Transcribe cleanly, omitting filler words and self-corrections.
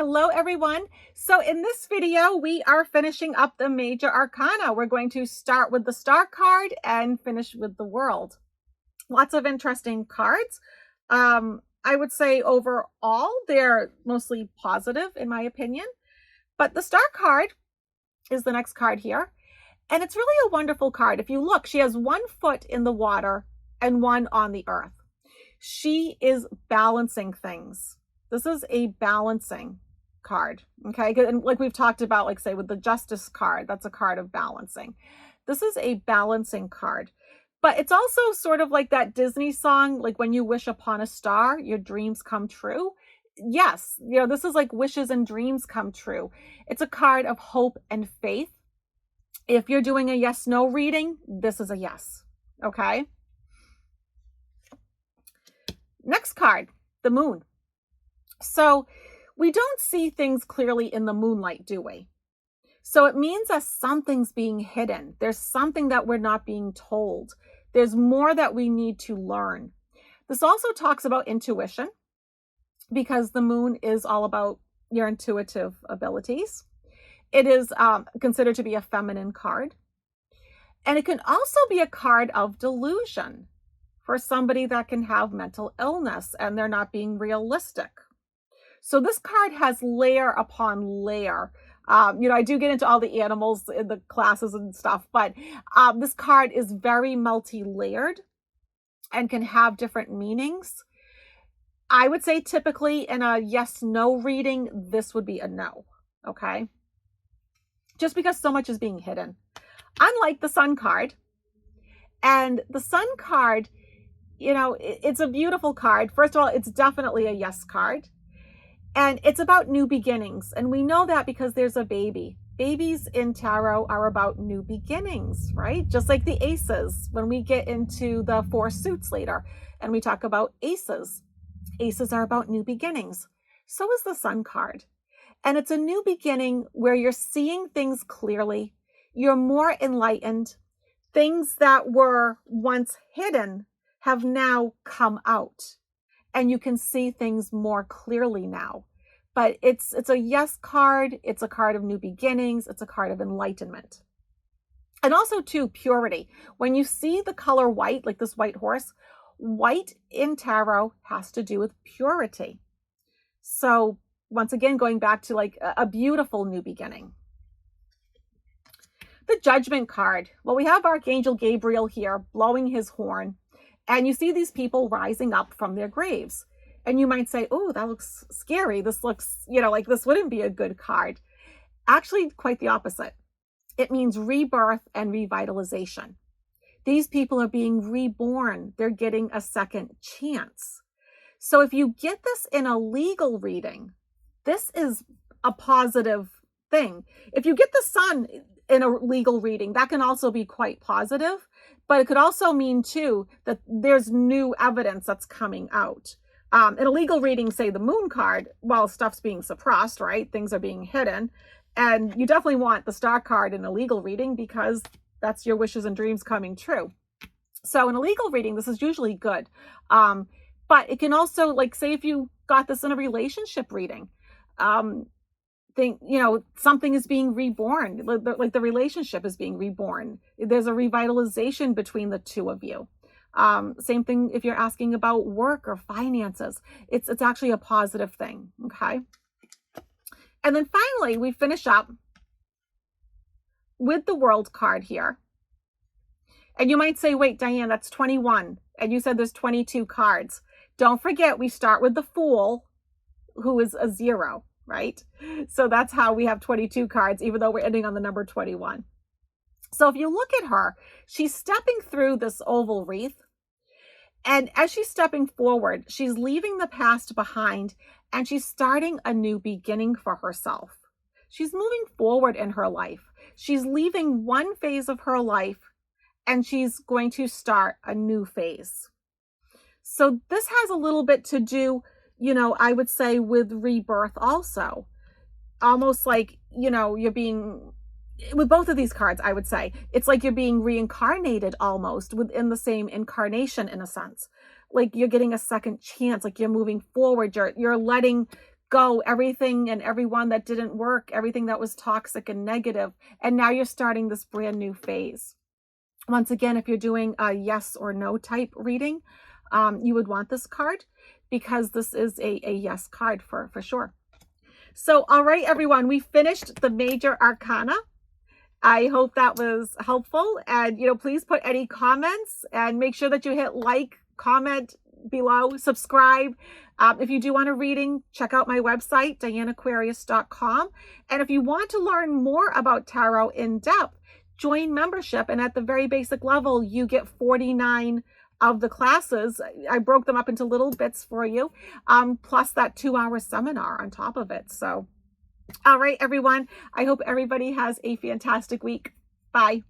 Hello, everyone. So in this video, we are finishing up the major arcana. We're going to start with the star card and finish with the world. Lots of interesting cards. I would say overall, they're mostly positive in my opinion, but the star card is the next card here. And it's really a wonderful card. If you look, she has 1 foot in the water and 1 on the earth. She is balancing things. This is a balancing card, okay? And like we've talked about, like say with the Justice card, that's a card of balancing. This is a balancing card, but it's also sort of like that Disney song, like when you wish upon a star, your dreams come true. Yes, you know, this is like wishes and dreams come true. It's a card of hope and faith. If you're doing a yes/no reading, this is a yes, okay? Next card, the moon. So we don't see things clearly in the moonlight, do we? So it means that something's being hidden. There's something that we're not being told. There's more that we need to learn. This also talks about intuition because the moon is all about your intuitive abilities. It is considered to be a feminine card. And it can also be a card of delusion for somebody that can have mental illness and they're not being realistic. So this card has layer upon layer. You know, I do get into all the animals in the classes and stuff, but this card is very multi-layered and can have different meanings. I would say typically in a yes/no reading, this would be a no, okay? Just because so much is being hidden. Unlike the Sun card. And the Sun card, you know, it's a beautiful card. First of all, it's definitely a yes card. And it's about new beginnings. And we know that because there's a baby. Babies in tarot are about new beginnings, right? Just like the aces, when we get into the 4 suits later and we talk about aces. Aces are about new beginnings. So is the Sun card. And it's a new beginning where you're seeing things clearly. You're more enlightened. Things that were once hidden have now come out. And you can see things more clearly now. But it's a yes card. It's a card of new beginnings. It's a card of enlightenment. And also too, purity. When you see the color white, like this white horse, white in tarot has to do with purity. So once again, going back to like a beautiful new beginning. The Judgment card. Well, we have Archangel Gabriel here blowing his horn. And you see these people rising up from their graves. And you might say, oh, that looks scary. This looks, you know, like this wouldn't be a good card. Actually, quite the opposite. It means rebirth and revitalization. These people are being reborn. They're getting a second chance. So if you get this in a legal reading, this is a positive thing. If you get the Sun in a legal reading, that can also be quite positive. But it could also mean, too, that there's new evidence that's coming out. In a legal reading, say the Moon card, well, stuff's being suppressed, right? Things are being hidden. And you definitely want the Star card in a legal reading because that's your wishes and dreams coming true. So in a legal reading, this is usually good. But it can also, like, say if you got this in a relationship reading, think, you know, something is being reborn, like the relationship is being reborn. There's a revitalization between the two of you. Same thing if you're asking about work or finances. It's actually a positive thing, okay? And then finally, we finish up with the World card here. And you might say, wait, Diane, that's 21. And you said there's 22 cards. Don't forget, we start with the Fool, who is a 0. Right? So that's how we have 22 cards, even though we're ending on the number 21. So if you look at her, she's stepping through this oval wreath. And as she's stepping forward, she's leaving the past behind and she's starting a new beginning for herself. She's moving forward in her life. She's leaving one phase of her life and she's going to start a new phase. So this has a little bit to do, you know, I would say with rebirth also. Almost like, you know, you're being, with both of these cards, I would say, it's like you're being reincarnated almost within the same incarnation in a sense. Like you're getting a second chance, like you're moving forward, you're letting go, everything and everyone that didn't work, everything that was toxic and negative, and now you're starting this brand new phase. Once again, if you're doing a yes or no type reading, you would want this card, because this is a yes card for sure. So, all right, everyone, we finished the major arcana. I hope that was helpful. And, please put any comments and make sure that you hit like, comment below, subscribe. If you do want a reading, check out my website, dianneaquarius.com. And if you want to learn more about tarot in depth, join membership. And at the very basic level, you get 49 of the classes. I broke them up into little bits for you, plus that 2-hour seminar on top of it. So, all right, everyone, I hope everybody has a fantastic week. Bye.